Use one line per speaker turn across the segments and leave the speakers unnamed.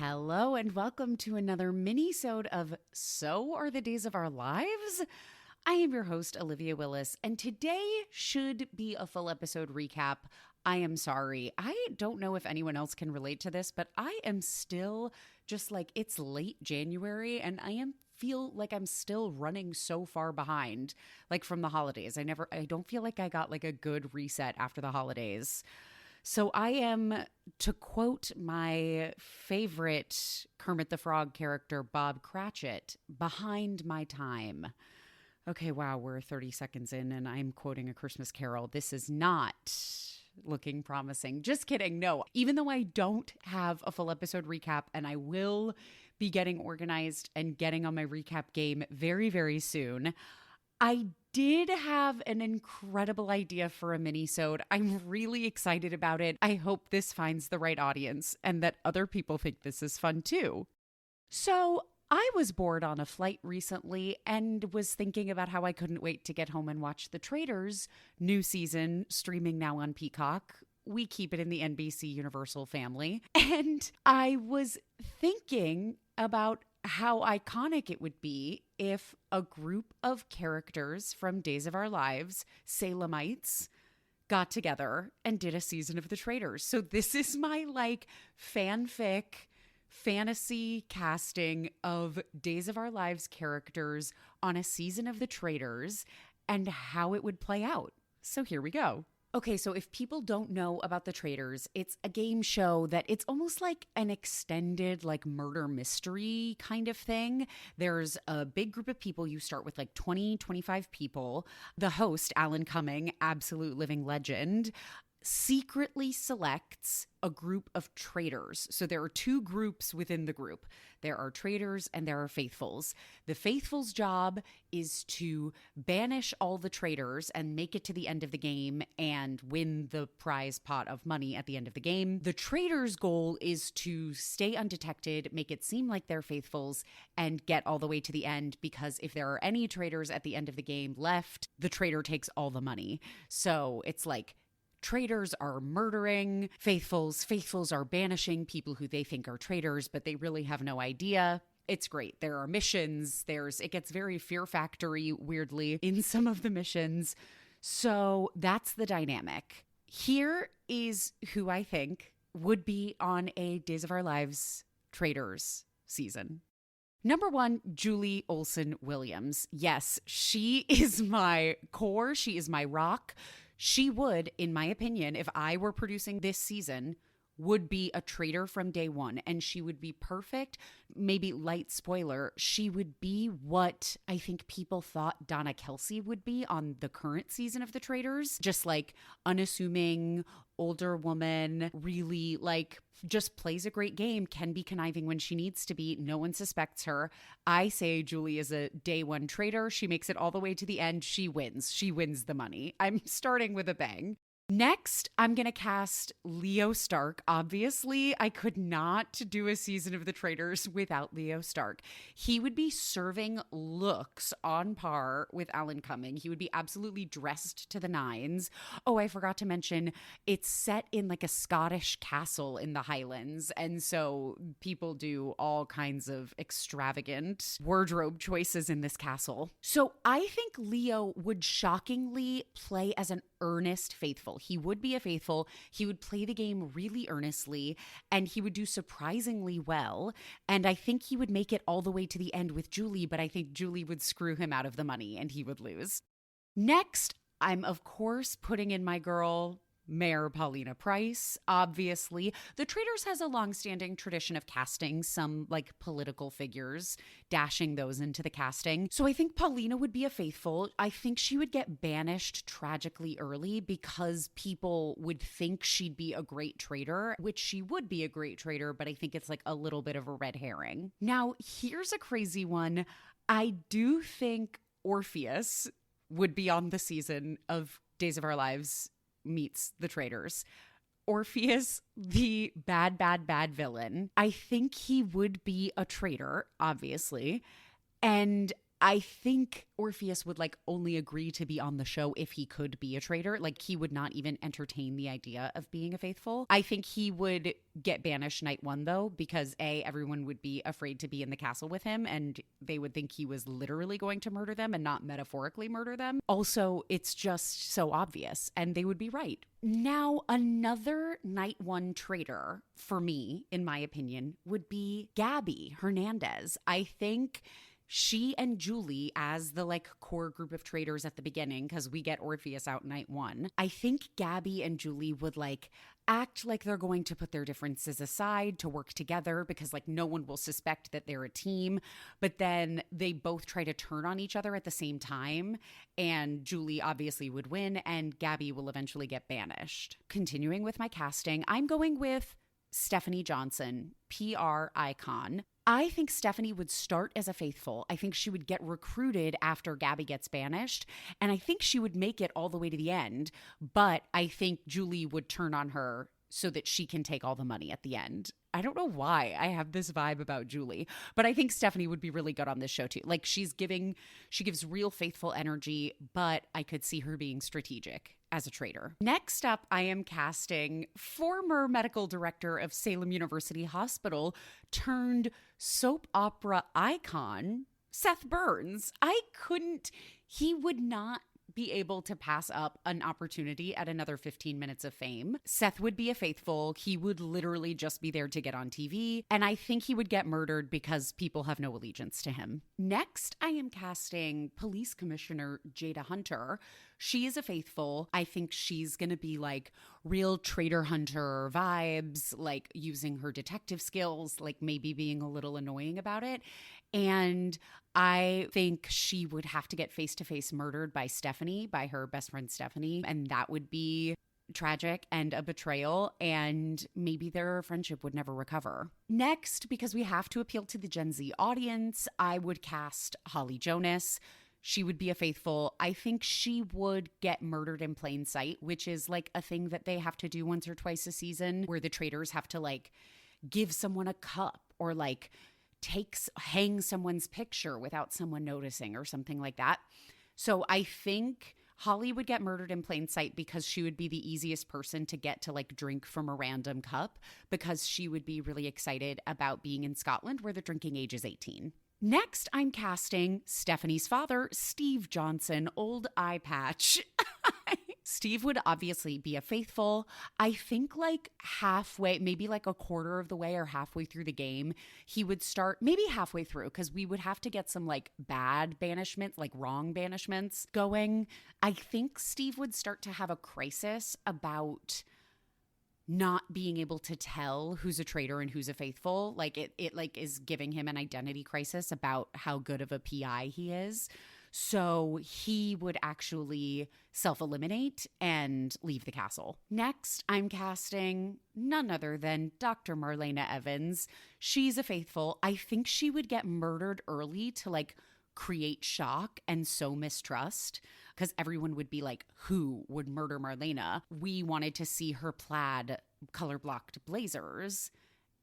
Hello and welcome to another Minisode of So Are the Days of Our Lives. I am your host, Olivia Willis, and today should be a full episode recap. I am sorry. I don't know if anyone else can relate to this, but I am still just like it's late January and I feel like I'm still running so far behind, like from the holidays. I don't feel like I got like a good reset after the holidays. So I am, to quote my favorite Kermit the Frog character, Bob Cratchit, behind my time. Okay, wow, we're 30 seconds in and I'm quoting A Christmas Carol. This is not looking promising. Just kidding. No, even though I don't have a full episode recap and I will be getting organized and getting on my recap game very, very soon, I did have an incredible idea for a minisode. I'm really excited about it. I hope this finds the right audience and that other people think this is fun too. So I was bored on a flight recently and was thinking about how I couldn't wait to get home and watch The Traitors new season streaming now on Peacock. We keep it in the NBC Universal family. And I was thinking about how iconic it would be if a group of characters from Days of Our Lives, Salemites, got together and did a season of The Traitors. So this is my fanfic fantasy casting of Days of Our Lives characters on a season of The Traitors and how it would play out. So here we go. Okay, so if people don't know about The Traitors, it's a game show that it's almost like an extended murder mystery kind of thing. There's a big group of people. You start with 20, 25 people. The host, Alan Cumming, absolute living legend, secretly selects a group of traitors. So there are two groups within the group. There are traitors and there are faithfuls. The faithfuls' job is to banish all the traitors and make it to the end of the game and win the prize pot of money at the end of the game. The traitors' goal is to stay undetected, make it seem like they're faithfuls, and get all the way to the end, because if there are any traitors at the end of the game left, the traitor takes all the money. So it's traitors are murdering faithfuls. Faithfuls are banishing people who they think are traitors, but they really have no idea. It's great. There are missions. It gets very Fear Factory, weirdly, in some of the missions. So that's the dynamic. Here is who I think would be on a Days of Our Lives Traitors season. Number 1, Julie Olsen Williams. Yes, she is my core. She is my rock. She would, in my opinion, if I were producing this season, would be a traitor from day one. And she would be perfect. Maybe light spoiler, she would be what I think people thought Donna Kelsey would be on the current season of The Traitors. Just unassuming, older woman, really just plays a great game, can be conniving when she needs to be. No one suspects her. I say Julie is a day one traitor. She makes it all the way to the end. She wins. She wins the money. I'm starting with a bang. Next, I'm going to cast Leo Stark. Obviously, I could not do a season of The Traitors without Leo Stark. He would be serving looks on par with Alan Cumming. He would be absolutely dressed to the nines. Oh, I forgot to mention, it's set in a Scottish castle in the Highlands. And so people do all kinds of extravagant wardrobe choices in this castle. So I think Leo would shockingly play as an earnest faithful. He would be a faithful. He would play the game really earnestly and he would do surprisingly well. And I think he would make it all the way to the end with Julie, but I think Julie would screw him out of the money and he would lose. Next, I'm of course putting in my girl, Mayor Paulina Price. Obviously, The Traitors has a long-standing tradition of casting some political figures, dashing those into the casting. So I think Paulina would be a faithful. I think she would get banished tragically early because people would think she'd be a great traitor, which she would be a great traitor, but I think it's a little bit of a red herring. Now, here's a crazy one. I do think Orpheus would be on the season of Days of Our Lives meets The Traitors. Orpheus, the bad villain. I think he would be a traitor, obviously. And I think Orpheus would like only agree to be on the show if he could be a traitor. Like he would not even entertain the idea of being a faithful. I think he would get banished night one though, because everyone would be afraid to be in the castle with him and they would think he was literally going to murder them and not metaphorically murder them. Also, it's just so obvious and they would be right. Now, another night one traitor for me, in my opinion, would be Gabby Hernandez. I think she and Julie as the like core group of traitors at the beginning, because we get Orpheus out night one. I think Gabby and Julie would like act like they're going to put their differences aside to work together because like no one will suspect that they're a team. But then they both try to turn on each other at the same time. And Julie obviously would win and Gabby will eventually get banished. Continuing with my casting, I'm going with Stephanie Johnson, PR icon. I think Stephanie would start as a faithful. I think she would get recruited after Gabby gets banished. And I think she would make it all the way to the end. But I think Julie would turn on her so that she can take all the money at the end. I don't know why I have this vibe about Julie, but I think Stephanie would be really good on this show too. Like she gives real faithful energy, but I could see her being strategic as a traitor. Next up, I am casting former medical director of Salem University Hospital turned soap opera icon, Seth Burns. He would not be able to pass up an opportunity at another 15 minutes of fame. Seth would be a faithful. He would literally just be there to get on TV. And I think he would get murdered because people have no allegiance to him. Next, I am casting Police Commissioner Jada Hunter. She is a faithful. I think she's going to be like real traitor hunter vibes, like using her detective skills, like maybe being a little annoying about it. And I think she would have to get face-to-face murdered by Stephanie, by her best friend Stephanie. And that would be tragic and a betrayal. And maybe their friendship would never recover. Next, because we have to appeal to the Gen Z audience, I would cast Holly Jonas. She would be a faithful. I think she would get murdered in plain sight, which is like a thing that they have to do once or twice a season where the traitors have to like give someone a cup or like hang someone's picture without someone noticing or something like that. So I think Holly would get murdered in plain sight because she would be the easiest person to get to like drink from a random cup because she would be really excited about being in Scotland where the drinking age is 18. Next, I'm casting Stephanie's father, Steve Johnson, old eye patch. Steve would obviously be a faithful. I think like halfway, maybe like a quarter of the way or halfway through the game, he would start, maybe halfway through, because we would have to get some like bad banishments, like wrong banishments going. I think Steve would start to have a crisis about not being able to tell who's a traitor and who's a faithful. Like it like is giving him an identity crisis about how good of a PI he is. So he would actually self-eliminate and leave the castle. Next, I'm casting none other than Dr. Marlena Evans. She's a faithful. I think she would get murdered early to like create shock and sow mistrust because everyone would be like, who would murder Marlena? We wanted to see her plaid color-blocked blazers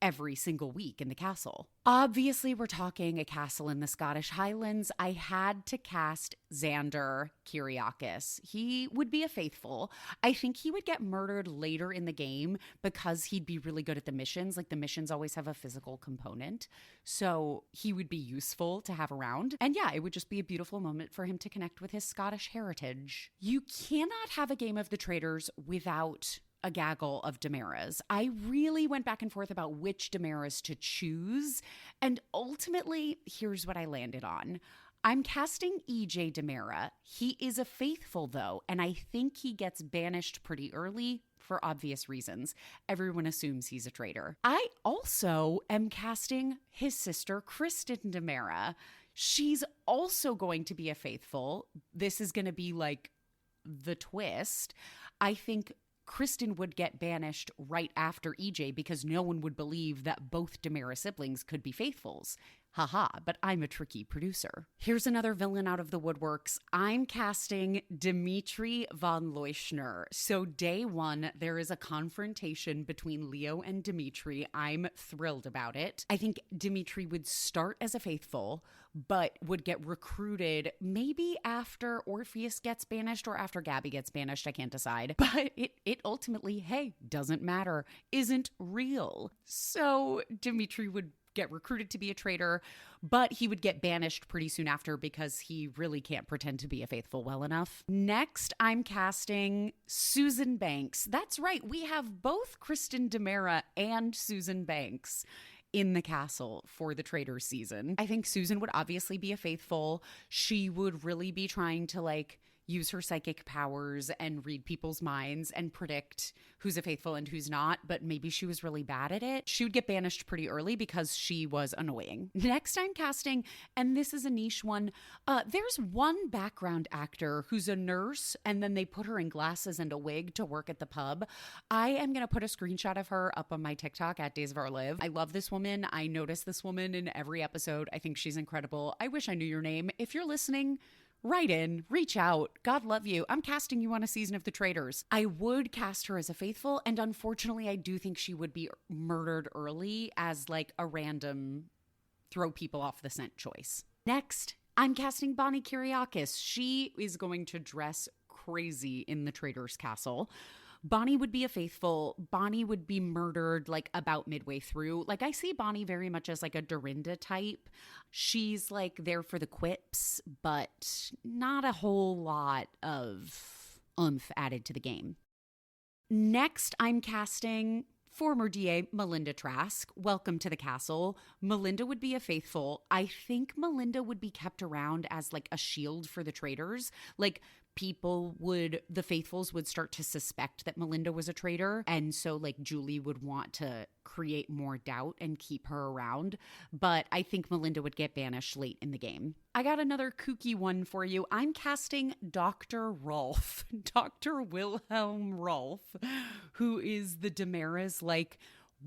every single week in the castle. Obviously, we're talking a castle in the Scottish Highlands. I had to cast Xander Kyriakis. He would be a faithful. I think he would get murdered later in the game because he'd be really good at the missions. Like the missions always have a physical component. So he would be useful to have around. And yeah, it would just be a beautiful moment for him to connect with his Scottish heritage. You cannot have a game of the Traitors without a gaggle of Damaras. I really went back and forth about which Damaras to choose, and ultimately, here's what I landed on. I'm casting EJ Damara. He is a faithful, though, and I think he gets banished pretty early for obvious reasons. Everyone assumes he's a traitor. I also am casting his sister, Kristen Damara. She's also going to be a faithful. This is going to be like the twist. I think Kristen would get banished right after EJ because no one would believe that both Damara siblings could be faithfuls. Haha, but I'm a tricky producer. Here's another villain out of the woodworks. I'm casting Dimitri von Leuschner. So day one, there is a confrontation between Leo and Dimitri. I'm thrilled about it. I think Dimitri would start as a faithful, but would get recruited maybe after Orpheus gets banished or after Gabby gets banished. I can't decide. But it ultimately, hey, doesn't matter, isn't real. So Dimitri would get recruited to be a traitor, but he would get banished pretty soon after because he really can't pretend to be a faithful well enough. Next, I'm casting Susan Banks. That's right, we have both Kristen DeMera and Susan Banks in the castle for the Traitors season. I think Susan would obviously be a faithful. She would really be trying to use her psychic powers and read people's minds and predict who's a faithful and who's not, but maybe she was really bad at it. She would get banished pretty early because she was annoying. Next, I'm casting, and this is a niche one, there's one background actor who's a nurse, and then they put her in glasses and a wig to work at the pub. I am going to put a screenshot of her up on my TikTok at Days of Our Live. I love this woman. I notice this woman in every episode. I think she's incredible. I wish I knew your name. If you're listening, write in, reach out. God love you. I'm casting you on a season of The Traitors. I would cast her as a faithful, and unfortunately, I do think she would be murdered early as a random throw people off the scent choice. Next, I'm casting Bonnie Kyriakis. She is going to dress crazy in the Traitors Castle. Bonnie would be a faithful. Bonnie would be murdered about midway through. I see Bonnie very much as a Dorinda type. She's there for the quips, but not a whole lot of oomph added to the game. Next, I'm casting former DA Melinda Trask. Welcome to the castle. Melinda would be a faithful. I think Melinda would be kept around as a shield for the traitors. The faithfuls would start to suspect that Melinda was a traitor. And so Julie would want to create more doubt and keep her around. But I think Melinda would get banished late in the game. I got another kooky one for you. I'm casting Dr. Rolf, Dr. Wilhelm Rolf, who is the DeMera's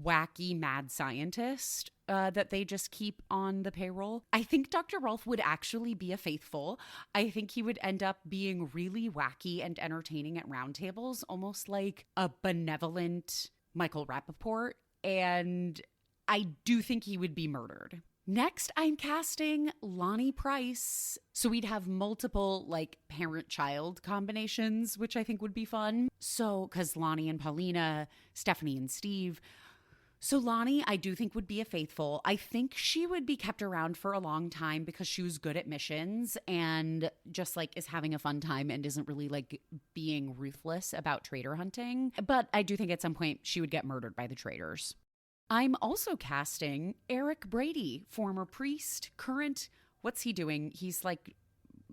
wacky mad scientist that they just keep on the payroll. I think Dr. Rolf would actually be a faithful. I think he would end up being really wacky and entertaining at roundtables, almost like a benevolent Michael Rappaport. And I do think he would be murdered. Next, I'm casting Lonnie Price. So we'd have multiple parent-child combinations, which I think would be fun. So, because Lonnie and Paulina, Stephanie and Steve. So Lonnie, I do think would be a faithful. I think she would be kept around for a long time because she was good at missions and just is having a fun time and isn't really being ruthless about traitor hunting. But I do think at some point she would get murdered by the traitors. I'm also casting Eric Brady, former priest, current, what's he doing? He's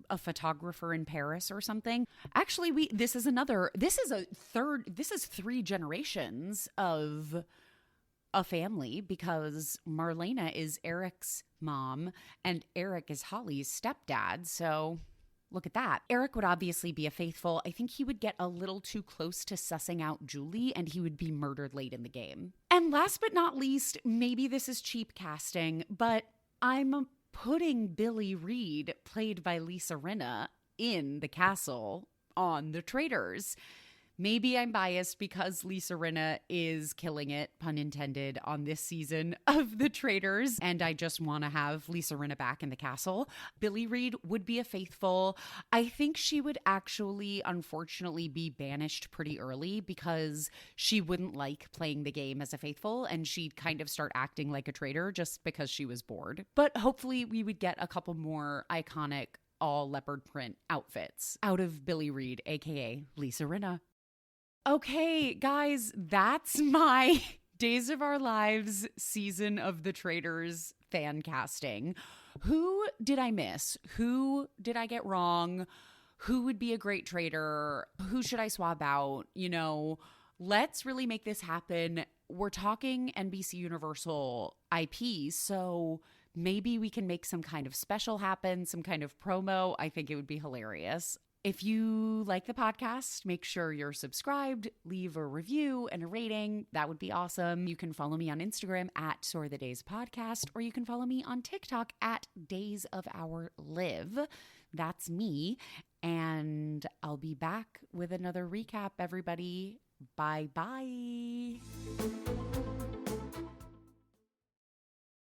a photographer in Paris or something. Actually, this is 3 generations of a family because Marlena is Eric's mom and Eric is Holly's stepdad. So look at that. Eric would obviously be a faithful. I think he would get a little too close to sussing out Julie and he would be murdered late in the game. And last but not least, maybe this is cheap casting, but I'm putting Billy Reed, played by Lisa Rinna, in the castle on the Traitors. Maybe I'm biased because Lisa Rinna is killing it, pun intended, on this season of The Traitors, and I just want to have Lisa Rinna back in the castle. Billy Reed would be a faithful. I think she would actually, unfortunately, be banished pretty early because she wouldn't like playing the game as a faithful, and she'd kind of start acting like a traitor just because she was bored. But hopefully we would get a couple more iconic all leopard print outfits out of Billy Reed, aka Lisa Rinna. Okay, guys, that's my Days of Our Lives season of The Traitors fan casting. Who did I miss? Who did I get wrong? Who would be a great traitor? Who should I swap out? Let's really make this happen. We're talking NBC Universal IP, so maybe we can make some kind of special happen, some kind of promo. I think it would be hilarious. If you like the podcast, make sure you're subscribed, leave a review and a rating. That would be awesome. You can follow me on Instagram at Soar the Days Podcast, or you can follow me on TikTok at Days of Our Live. That's me. And I'll be back with another recap, everybody. Bye-bye.